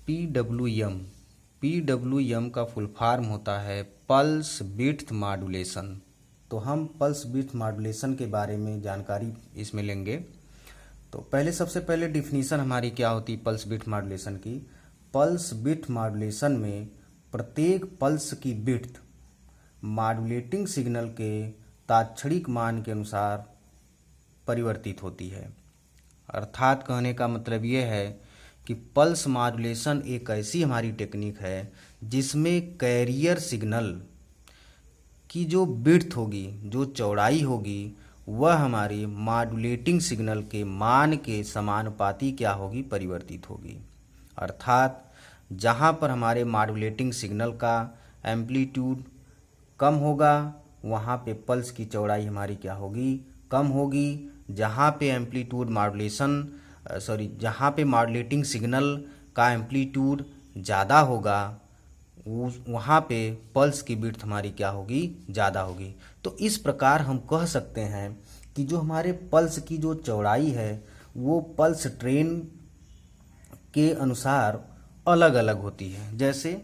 PWM। PWM का full form होता है पल्स विड्थ मॉड्यूलेशन। तो हम पल्स विड्थ मॉड्यूलेशन के बारे में जानकारी इसमें लेंगे। तो सबसे पहले डिफिनीशन हमारी क्या होती है पल्स विड्थ मॉड्यूलेशन की। पल्स विड्थ मॉड्यूलेशन में प्रत्येक पल्स की विड्थ मॉड्यूलेटिंग सिग्नल के तात्क्षणिक मान के अनुसार परिवर्तित होती है। अर्थात कहने का मतलब ये है कि पल्स मॉड्यूलेशन एक ऐसी हमारी टेक्निक है जिसमें कैरियर सिग्नल की जो विड्थ होगी, जो चौड़ाई होगी, वह हमारी मॉड्यूलेटिंग सिग्नल के मान के समानुपाती क्या होगी, परिवर्तित होगी। अर्थात जहाँ पर हमारे मॉड्यूलेटिंग सिग्नल का एम्पलीट्यूड कम होगा वहाँ पे पल्स की चौड़ाई हमारी क्या होगी, कम होगी। जहाँ पे एम्पलीट्यूड जहाँ पे मॉड्यूलेटिंग सिग्नल का एम्पलीट्यूड ज़्यादा होगा वहाँ पे पल्स की विड्थ हमारी क्या होगी, ज़्यादा होगी। तो इस प्रकार हम कह सकते हैं कि जो हमारे पल्स की जो चौड़ाई है वो पल्स ट्रेन के अनुसार अलग अलग होती है। जैसे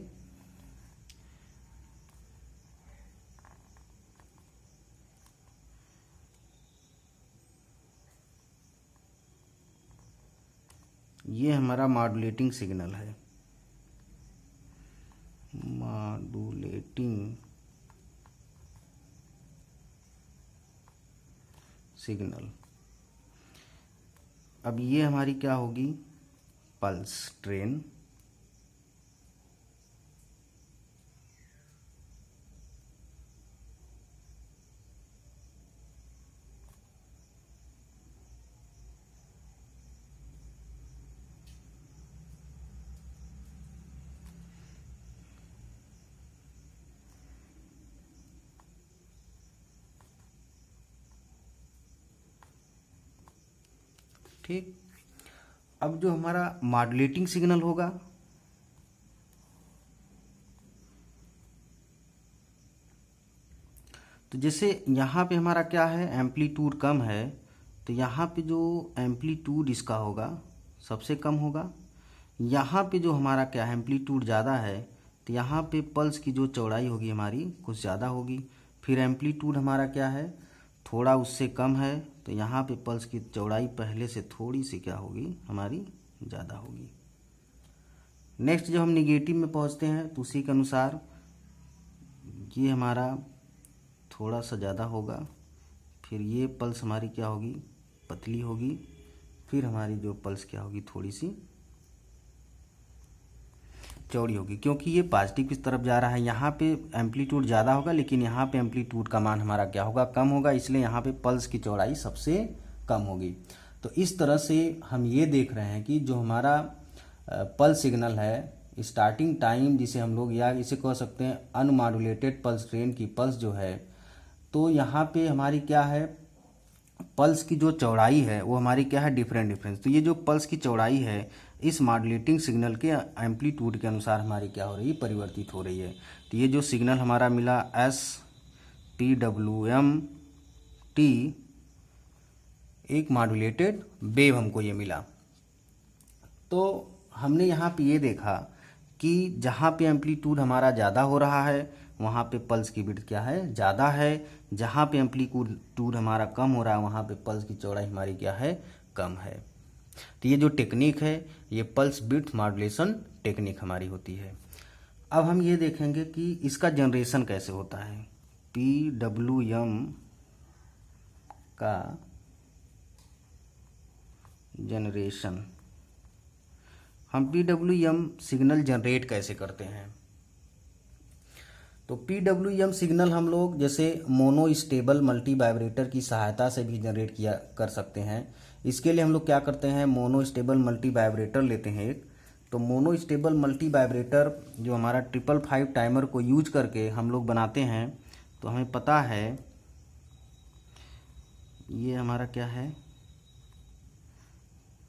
ये हमारा मॉड्यूलेटिंग सिग्नल है, मॉड्यूलेटिंग सिग्नल। अब ये हमारी क्या होगी, पल्स ट्रेन। ठीक। अब जो हमारा मॉड्यूलेटिंग सिग्नल होगा तो जैसे यहाँ पे हमारा क्या है, एम्पलीट्यूड कम है, तो यहाँ पे जो एम्पलीट्यूड इसका होगा सबसे कम होगा। यहाँ पे जो हमारा क्या है, एम्पलीट्यूड ज़्यादा है, तो यहाँ पे पल्स की जो चौड़ाई होगी हमारी कुछ ज़्यादा होगी। फिर एम्पलीट्यूड हमारा क्या है, थोड़ा उससे कम है, तो यहाँ पे पल्स की चौड़ाई पहले से थोड़ी सी क्या होगी, हमारी ज़्यादा होगी। नेक्स्ट जब हम निगेटिव में पहुँचते हैं तो उसी के अनुसार ये हमारा थोड़ा सा ज़्यादा होगा, फिर ये पल्स हमारी क्या होगी, पतली होगी, फिर हमारी जो पल्स क्या होगी, थोड़ी सी चौड़ी होगी, क्योंकि ये पॉजिटिव की तरफ जा रहा है। यहाँ पे एम्पलीट्यूड ज़्यादा होगा लेकिन यहाँ पे एम्पलीट्यूड का मान हमारा क्या होगा, कम होगा, इसलिए यहाँ पे पल्स की चौड़ाई सबसे कम होगी। तो इस तरह से हम ये देख रहे हैं कि जो हमारा पल्स सिग्नल है, स्टार्टिंग टाइम जिसे हम लोग या इसे कह सकते हैं अनमॉड्यूलेटेड पल्स ट्रेन की पल्स जो है, तो यहाँ पे हमारी क्या है, पल्स की जो चौड़ाई है वो हमारी क्या है, डिफरेंस। तो ये जो पल्स की चौड़ाई है इस मॉड्यूलेटिंग सिग्नल के एम्पलीट्यूड के अनुसार हमारी क्या हो रही है, परिवर्तित हो रही है। तो ये जो सिग्नल हमारा मिला SPWM-T, एक मॉड्यूलेटेड वेव हमको ये मिला। तो हमने यहाँ पे ये देखा कि जहाँ पे एम्पलीट्यूड हमारा ज़्यादा हो रहा है वहाँ पे पल्स की विड्थ क्या है, ज़्यादा है। जहाँ पे एम्पलीट्यूड हमारा कम हो रहा है वहाँ पे पल्स की चौड़ाई हमारी क्या है, कम है। तो ये जो टेक्निक है ये पल्स विड्थ मॉड्यूलेशन टेक्निक हमारी होती है। अब हम ये देखेंगे कि इसका जनरेशन कैसे होता है। PWM का जनरेशन, हम PWM सिग्नल जनरेट कैसे करते हैं। तो PWM सिग्नल हम लोग जैसे मोनो स्टेबल मल्टी वाइब्रेटर की सहायता से भी जनरेट कर सकते हैं। इसके लिए हम लोग क्या करते हैं, मोनो स्टेबल मल्टी वाइब्रेटर लेते हैं एक। तो मोनो स्टेबल मल्टी वाइब्रेटर जो हमारा 555 टाइमर को यूज करके हम लोग बनाते हैं। तो हमें पता है ये हमारा क्या है,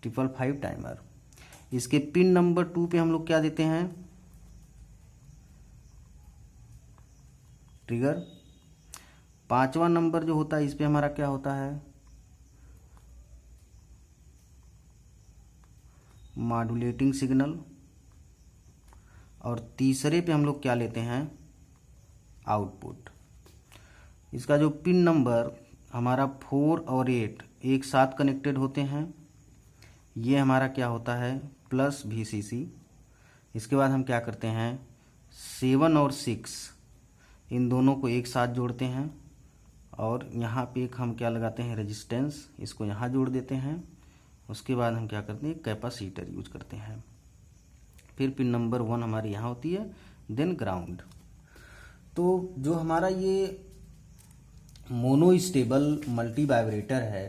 555 टाइमर। इसके पिन नंबर 2 पे हम लोग क्या देते हैं, ट्रिगर। 5वां नंबर जो होता है इस पे हमारा क्या होता है, मॉड्यूलेटिंग सिग्नल। और तीसरे पे हम लोग क्या लेते हैं, आउटपुट। इसका जो पिन नंबर हमारा 4 और 8 एक साथ कनेक्टेड होते हैं, ये हमारा क्या होता है, प्लस VCC। इसके बाद हम क्या करते हैं, 7 और 6 इन दोनों को एक साथ जोड़ते हैं और यहाँ पे एक हम क्या लगाते हैं, रेजिस्टेंस, इसको यहाँ जोड़ देते हैं। उसके बाद हम क्या करते हैं, कैपेसिटर यूज करते हैं। फिर पिन नंबर 1 हमारी यहाँ होती है, देन ग्राउंड। तो जो हमारा ये मोनो स्टेबल मल्टी वाइब्रेटर है,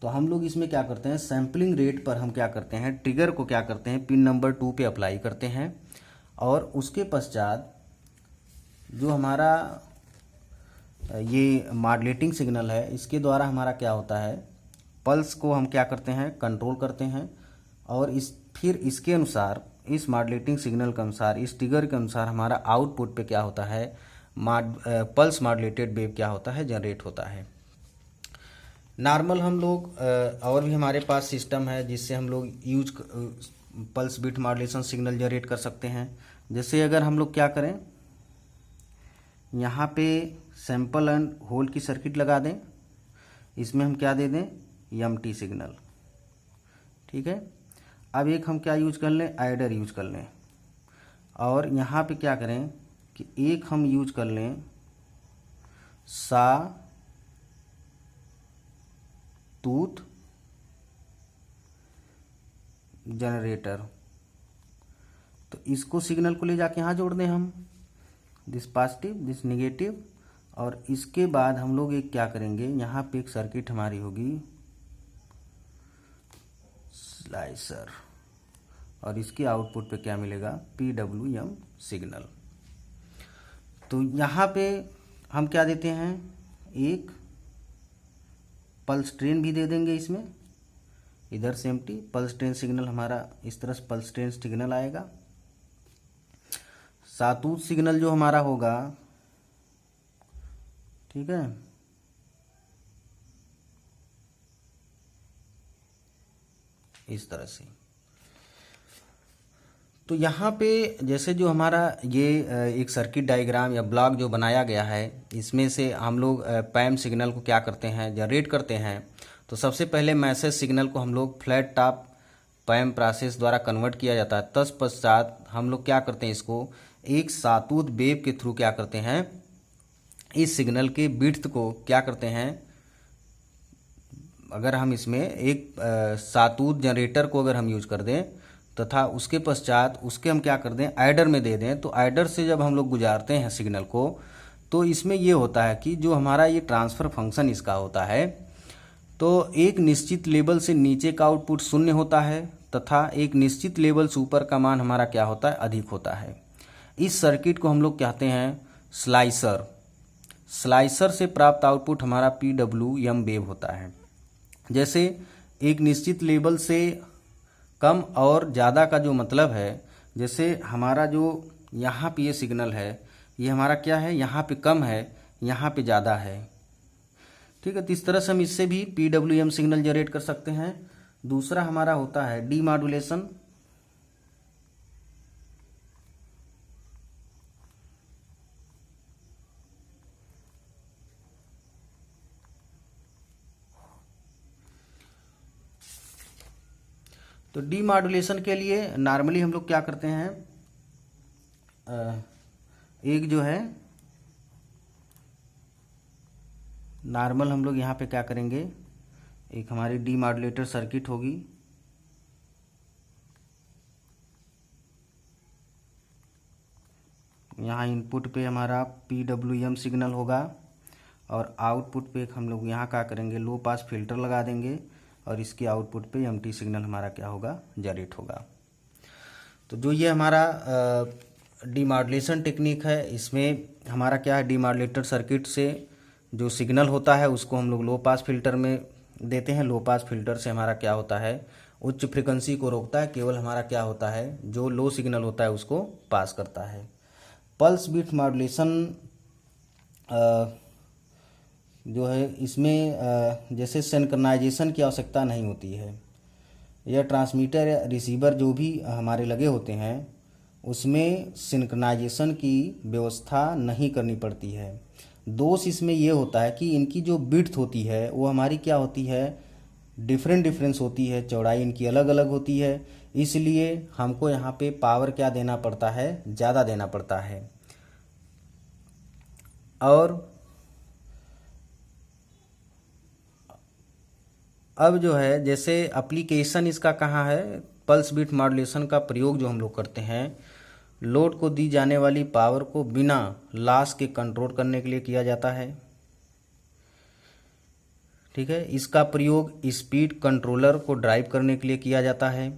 तो हम लोग इसमें क्या करते हैं, सैम्पलिंग रेट पर हम क्या करते हैं, ट्रिगर को क्या करते हैं, पिन नंबर 2 पे अप्लाई करते हैं। और उसके पश्चात जो हमारा ये मॉड्यूलेटिंग सिग्नल है, इसके द्वारा हमारा क्या होता है, पल्स को हम क्या करते हैं, कंट्रोल करते हैं। और फिर इसके अनुसार, इस मॉड्यूलेटिंग सिग्नल के अनुसार, इस ट्रिगर के अनुसार हमारा आउटपुट पे क्या होता है, पल्स मॉड्यूलेटेड वेव क्या होता है, जनरेट होता है। नॉर्मल हम लोग और भी हमारे पास सिस्टम है जिससे हम लोग pulse beat modulation signal generate कर सकते हैं। जैसे अगर हम लोग क्या करें, यहाँ पे सैंपल एंड होल्ड की सर्किट लगा दें, इसमें हम क्या दे दें, MT सिग्नल, ठीक है। अब एक हम क्या यूज कर लें, एडर यूज कर लें। और यहाँ पे क्या करें कि एक हम यूज कर लें सा टूथ जनरेटर। तो इसको सिग्नल को ले जाके यहाँ जोड़ दें हम, दिस पॉजिटिव दिस नेगेटिव। और इसके बाद हम लोग एक क्या करेंगे, यहाँ पे एक सर्किट हमारी होगी स्लाइसर, और इसके आउटपुट पे क्या मिलेगा, PWM सिग्नल। तो यहाँ पे हम क्या देते हैं, एक पल्स ट्रेन भी दे देंगे इसमें, इधर से एम्प्टी पल्स ट्रेन सिग्नल हमारा इस तरह से पल्स ट्रेन सिग्नल आएगा। सातूत सिग्नल जो हमारा होगा, ठीक है, इस तरह से। तो यहाँ पे जैसे जो हमारा ये एक सर्किट डायग्राम या ब्लॉक जो बनाया गया है, इसमें से हम लोग पैम सिग्नल को क्या करते हैं, जनरेट करते हैं। तो सबसे पहले मैसेज सिग्नल को हम लोग फ्लैट टॉप पैम प्रोसेस द्वारा कन्वर्ट किया जाता है। तत्पश्चात हम लोग क्या करते हैं, इसको एक सातूत वेव के थ्रू क्या करते हैं, इस सिग्नल के विड्थ को क्या करते हैं, अगर हम इसमें एक सातूत जनरेटर को अगर हम यूज कर दें तथा उसके पश्चात उसके हम क्या कर दें, एडर में दे दें। तो एडर से जब हम लोग गुजारते हैं सिग्नल को, तो इसमें ये होता है कि जो हमारा ये ट्रांसफ़र फंक्शन इसका होता है, तो एक निश्चित लेवल से नीचे का आउटपुट 0 होता है तथा एक निश्चित लेवल से ऊपर का मान हमारा क्या होता है, अधिक होता है। इस सर्किट को हम लोग कहते हैं स्लाइसर। स्लाइसर से प्राप्त आउटपुट हमारा PWM वेव होता है। जैसे एक निश्चित लेवल से कम और ज़्यादा का जो मतलब है, जैसे हमारा जो यहाँ पे ये सिग्नल है, ये हमारा क्या है, यहाँ पे कम है, यहाँ पे ज़्यादा है, ठीक है। तो इस तरह से हम इससे भी PWM सिग्नल जनरेट कर सकते हैं। दूसरा हमारा होता है डीमॉड्यूलेशन। तो डीमॉड्यूलेशन के लिए नॉर्मली हम लोग क्या करते हैं, एक जो है नॉर्मल हम लोग यहाँ पे क्या करेंगे, एक हमारी डीमॉड्यूलेटर सर्किट होगी, यहाँ इनपुट पे हमारा PWM सिग्नल होगा और आउटपुट पे हम लोग यहाँ क्या करेंगे, लो पास फिल्टर लगा देंगे और इसके आउटपुट पे MT सिग्नल हमारा क्या होगा, जनरेट होगा। तो जो ये हमारा डीमॉड्यूलेशन टेक्निक है, इसमें हमारा क्या है, डीमॉड्यूलेटर सर्किट से जो सिग्नल होता है उसको हम लोग लो पास फिल्टर में देते हैं। लो पास फिल्टर से हमारा क्या होता है, उच्च फ्रीक्वेंसी को रोकता है, केवल हमारा क्या होता है, जो लो सिग्नल होता है उसको पास करता है। पल्स विड्थ मॉड्यूलेशन जो है, इसमें जैसे सिंक्रोनाइजेशन की आवश्यकता नहीं होती है। यह ट्रांसमीटर या रिसीवर जो भी हमारे लगे होते हैं उसमें सिंक्रोनाइजेशन की व्यवस्था नहीं करनी पड़ती है। दोष इसमें ये होता है कि इनकी जो विड्थ होती है वो हमारी क्या होती है, डिफरेंस होती है, चौड़ाई इनकी अलग अलग होती है, इसलिए हमको यहाँ पे पावर क्या देना पड़ता है, ज़्यादा देना पड़ता है। और अब जो है जैसे एप्लीकेशन इसका कहाँ है, पल्स विड्थ मॉड्यूलेशन का प्रयोग जो हम लोग करते हैं लोड को दी जाने वाली पावर को बिना लॉस के कंट्रोल करने के लिए किया जाता है। ठीक है, इसका प्रयोग स्पीड कंट्रोलर को ड्राइव करने के लिए किया जाता है।